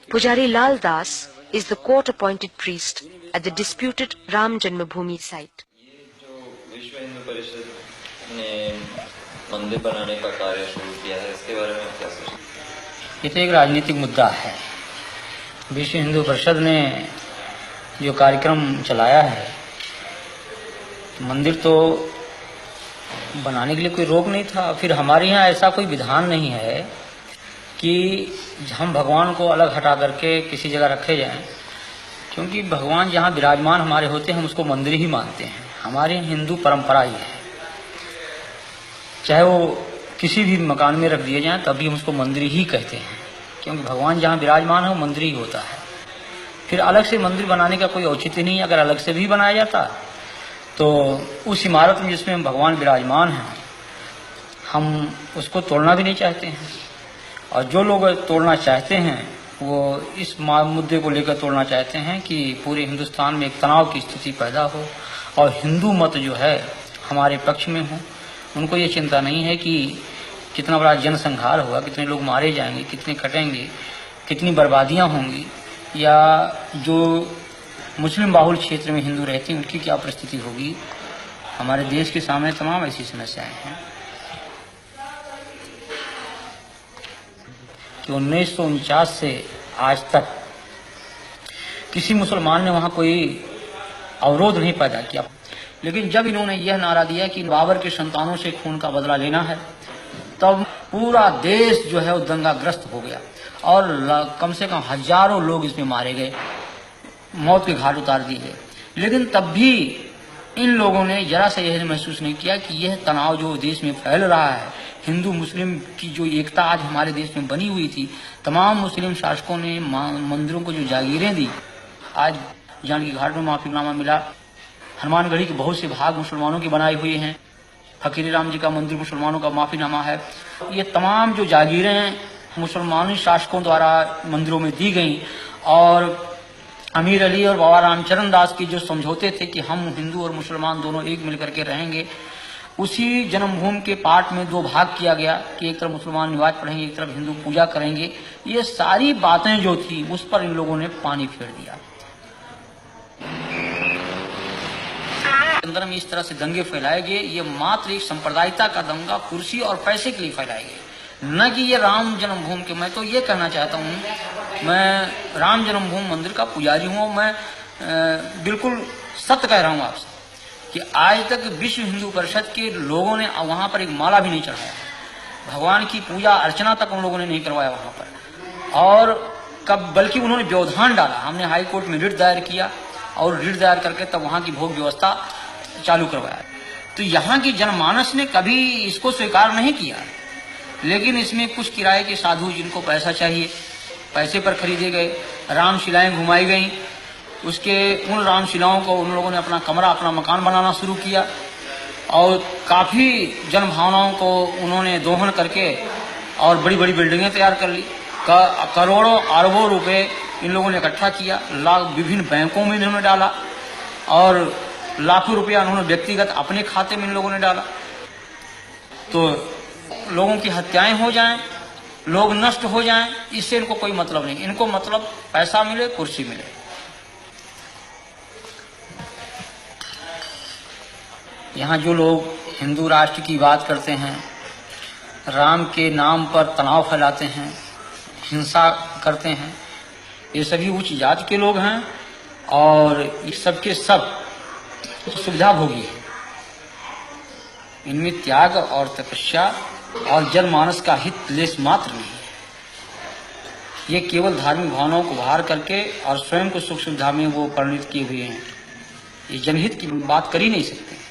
Pujari Lal Das is the court-appointed priest at the disputed Ram Janmabhoomi site. विश्व हिंदू परिषद ने मंदिर बनाने का कार्य शुरू किया है, इसके बारे में क्या सोचते हैं? ये तो एक राजनीतिक मुद्दा है। विश्व हिंदू परिषद ने जो कार्यक्रम चलाया है, मंदिर तो बनाने के लिए कोई रोक नहीं था। फिर हमारे यहाँ ऐसा कोई विधान नहीं है कि हम भगवान को अलग हटा करके किसी जगह रखे जाएं, क्योंकि भगवान जहाँ विराजमान हमारे होते हैं हम उसको मंदिर ही मानते हैं। हमारे हिंदू परंपरा ही है, चाहे वो किसी भी मकान में रख दिए जाएं तब भी हम उसको मंदिर ही कहते हैं, क्योंकि भगवान जहाँ विराजमान है वो मंदिर ही होता है। फिर अलग से मंदिर बनाने का कोई औचित्य नहीं है। अगर अलग से भी बनाया जाता तो उस इमारत में जिसमें भगवान विराजमान हैं हम उसको तोड़ना भी नहीं चाहते हैं, और जो लोग तोड़ना चाहते हैं वो इस मुद्दे को लेकर तोड़ना चाहते हैं कि पूरे हिंदुस्तान में एक तनाव की स्थिति पैदा हो और हिंदू मत जो है हमारे पक्ष में हो। उनको ये चिंता नहीं है कि कितना बड़ा जनसंहार होगा, कितने लोग मारे जाएंगे, कितने कटेंगे, कितनी बर्बादियां होंगी, या जो मुस्लिम बाहुल क्षेत्र में हिंदू रहते हैं उनकी क्या परिस्थिति होगी। हमारे देश के सामने तमाम ऐसी समस्याएं हैं कि 1949 से आज तक किसी मुसलमान ने वहां कोई अवरोध नहीं पैदा किया। लेकिन जब इन्होंने यह नारा दिया कि बाबर के संतानों से खून का बदला लेना है, तब पूरा देश जो है वो दंगाग्रस्त हो गया और कम से कम हजारों लोग इसमें मारे गए, मौत के घाट उतार दिए गए। लेकिन तब भी इन लोगों ने जरा सा यह महसूस नहीं किया कि यह तनाव जो देश में फैल रहा है, हिंदू मुस्लिम की जो एकता आज हमारे देश में बनी हुई थी, तमाम मुस्लिम शासकों ने मंदिरों को जो जागीरें दी, आज जानकी घाट में माफीनामा मिला, हनुमानगढ़ी के बहुत से भाग मुसलमानों की बनाई हुई हैं, फकीर राम जी का मंदिर मुसलमानों का माफीनामा है। ये तमाम जो जागीरें मुसलमानी शासकों द्वारा मंदिरों में दी गई, और अमीर अली और बाबा रामचरण दास की जो समझौते थे कि हम हिंदू और मुसलमान दोनों एक मिलकर के रहेंगे, उसी जन्मभूमि के पार्ट में दो भाग किया गया कि एक तरफ मुसलमान नमाज पढ़ेंगे, एक तरफ हिंदू पूजा करेंगे। ये सारी बातें जो थी उस पर इन लोगों ने पानी फेर दिया। अंदर में इस तरह से दंगे फैलाए गए, ये मात्र एक सांप्रदायिकता का दंगा कुर्सी और पैसे के लिए फैलाए गए, न कि ये राम जन्मभूमि के। मैं तो ये कहना चाहता हूँ, मैं राम जन्मभूमि मंदिर का पुजारी हूँ, मैं बिल्कुल सत्य कह रहा हूँ आपसे कि आज तक विश्व हिंदू परिषद के लोगों ने वहां पर एक माला भी नहीं चढ़ाया, भगवान की पूजा अर्चना तक उन लोगों ने नहीं करवाया वहां पर। और कब बल्कि उन्होंने व्यवधान डाला। हमने हाई कोर्ट में रिट दायर किया और रिट दायर करके तब वहां की भोग व्यवस्था चालू करवाया। तो यहाँ की जनमानस ने कभी इसको स्वीकार नहीं किया, लेकिन इसमें कुछ किराए के साधु जिनको पैसा चाहिए, पैसे पर खरीदे गए, रामशिलाएं घुमाई गई। उसके उन रामशिलाओं को उन लोगों ने अपना कमरा, अपना मकान बनाना शुरू किया और काफी जन भावनाओं को उन्होंने दोहन करके और बड़ी बड़ी बिल्डिंगें तैयार कर ली। करोड़ों अरबों रुपए इन लोगों ने इकट्ठा किया, विभिन्न बैंकों में इन्होंने डाला और लाखों रुपया उन्होंने व्यक्तिगत अपने खाते में इन लोगों ने डाला। तो लोगों की हत्याएं हो जाएं, लोग नष्ट हो जाएं, इससे इनको कोई मतलब नहीं। इनको मतलब पैसा मिले, कुर्सी मिले। यहाँ जो लोग हिंदू राष्ट्र की बात करते हैं, राम के नाम पर तनाव फैलाते हैं, हिंसा करते हैं, ये सभी उच्च जाति के लोग हैं और ये सबके सब सुविधा भोगी है। इनमें त्याग और तपस्या और जनमानस का हित लेस मात्र नहीं है। ये केवल धार्मिक भावनाओं को बाहर करके और स्वयं को सुख सुविधा में वो परिणित किए हुए हैं। ये जनहित की बात कर ही नहीं सकते।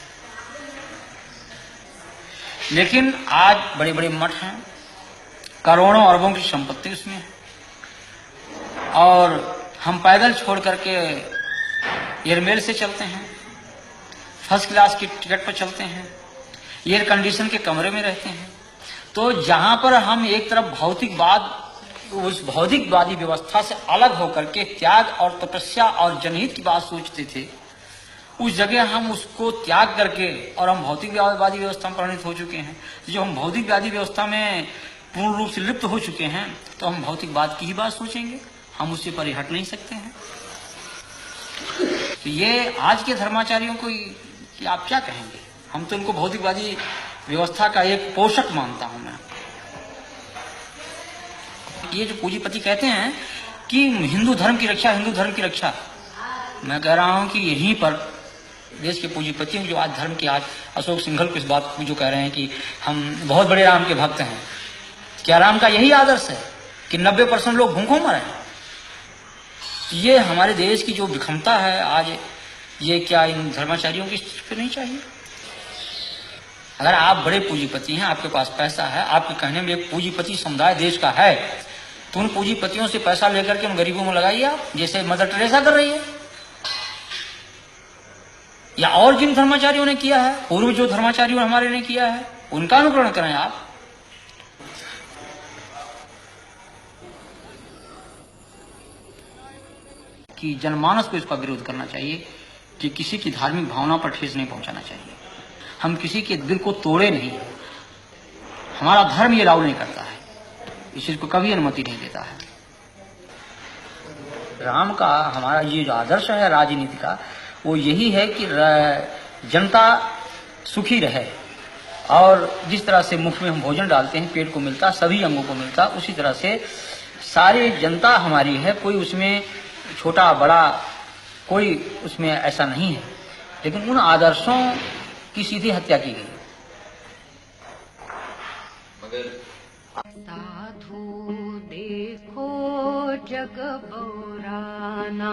लेकिन आज बड़े बड़े मठ हैं, करोड़ों अरबों की संपत्ति उसमें है, और हम पैदल छोड़ करके एयरमेल से चलते हैं, फर्स्ट क्लास की टिकट पर चलते हैं, एयर कंडीशन के कमरे में रहते हैं। तो जहां पर हम एक तरफ भौतिकवाद, उस भौतिकवादी व्यवस्था से अलग होकर के त्याग और तपस्या और जनहित की बात सोचते थे, उस जगह हम उसको त्याग करके और हम भौतिकवादी व्यवस्था में परिणत हो चुके हैं। जो हम भौतिकवादी व्यवस्था में पूर्ण रूप से लिप्त हो चुके हैं, तो हम भौतिकवाद की ही बात सोचेंगे, हम उससे परे हट नहीं सकते हैं। तो ये आज के धर्माचार्यों को कि आप क्या कहेंगे? हम तो उनको भौतिकवादी व्यवस्था का एक पोषक मानता हूं मैं। ये जो पूंजीपति कहते हैं कि हिंदू धर्म की रक्षा, हिंदू धर्म की रक्षा, मैं कह रहा हूं कि यहीं पर देश के पूंजीपति जो आज धर्म के, आज अशोक सिंघल को इस बात को जो कह रहे हैं कि हम बहुत बड़े राम के भक्त हैं, क्या राम का यही आदर्श है कि 90% लोग भूखों मरे? ये हमारे देश की जो विषमता है आज, ये क्या इन धर्माचार्यों की फिर नहीं चाहिए? अगर आप बड़े पूंजीपति हैं, आपके पास पैसा है, आपके कहने में एक पूंजीपति समुदाय देश का है, तो उन पूंजीपतियों से पैसा लेकर के उन गरीबों में लगाइए आप, जैसे मदर टेरेसा कर रही है, या और जिन धर्माचार्यों ने किया है, पूर्व जो धर्माचार्यों हमारे ने किया है, उनका अनुकरण करें आप। कि जनमानस को इसका विरोध करना चाहिए कि किसी की धार्मिक भावना पर ठेस नहीं पहुंचाना चाहिए। हम किसी के दिल को तोड़े नहीं, हमारा धर्म ये अलाउ नहीं करता है, इस चीज को कभी अनुमति नहीं देता है। राम का हमारा ये जो आदर्श है राजनीति का, वो यही है कि जनता सुखी रहे, और जिस तरह से मुख में हम भोजन डालते हैं, पेट को मिलता, सभी अंगों को मिलता, उसी तरह से सारी जनता हमारी है, कोई उसमें छोटा बड़ा कोई उसमें ऐसा नहीं है। लेकिन उन आदर्शों की सीधी हत्या की गई। मगर साधु देखो जग बौराना,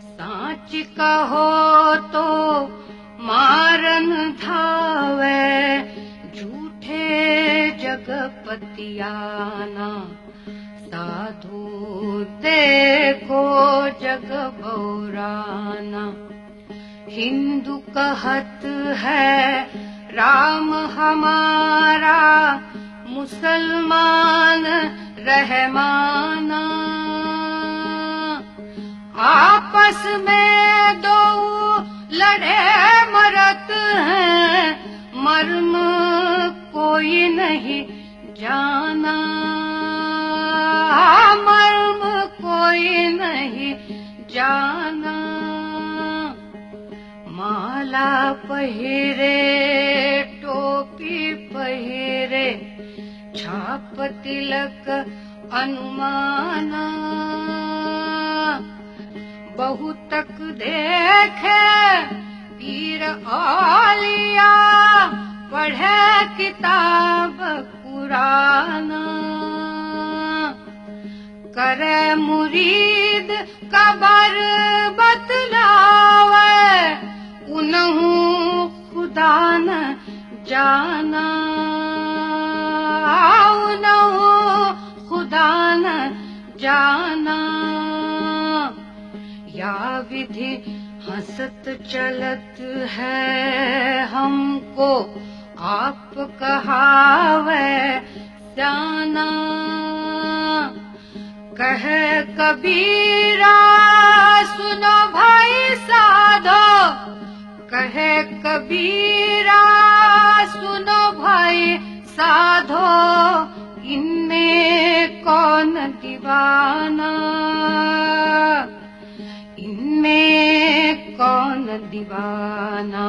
साच कहो तो मारन धावे, झूठे जगपतियाना। साधु देखो जग बौराना, हिंदू कहत है राम हमारा, मुसलमान रहमाना। आपस में दो लड़े मरत हैं, मर्म कोई नहीं जाना, मर्म कोई नहीं जाना। माला पहिरे टोपी पहिरे, छाप तिलक अनुमाना। बहुतक देखे पीर औलिया, पढ़े किताब कुराना। करे मुरीद कबर बतलावे, उनहु खुदा न जाना, उनहु खुदा न जाना। या विधि हंसत चलत है हमको, आप कहावे जाना। कहे कबीरा सुनो भाई साधो, कहे कबीरा सुनो भाई साधो, इनमें कौन दीवाना, इनमें कौन दीवाना।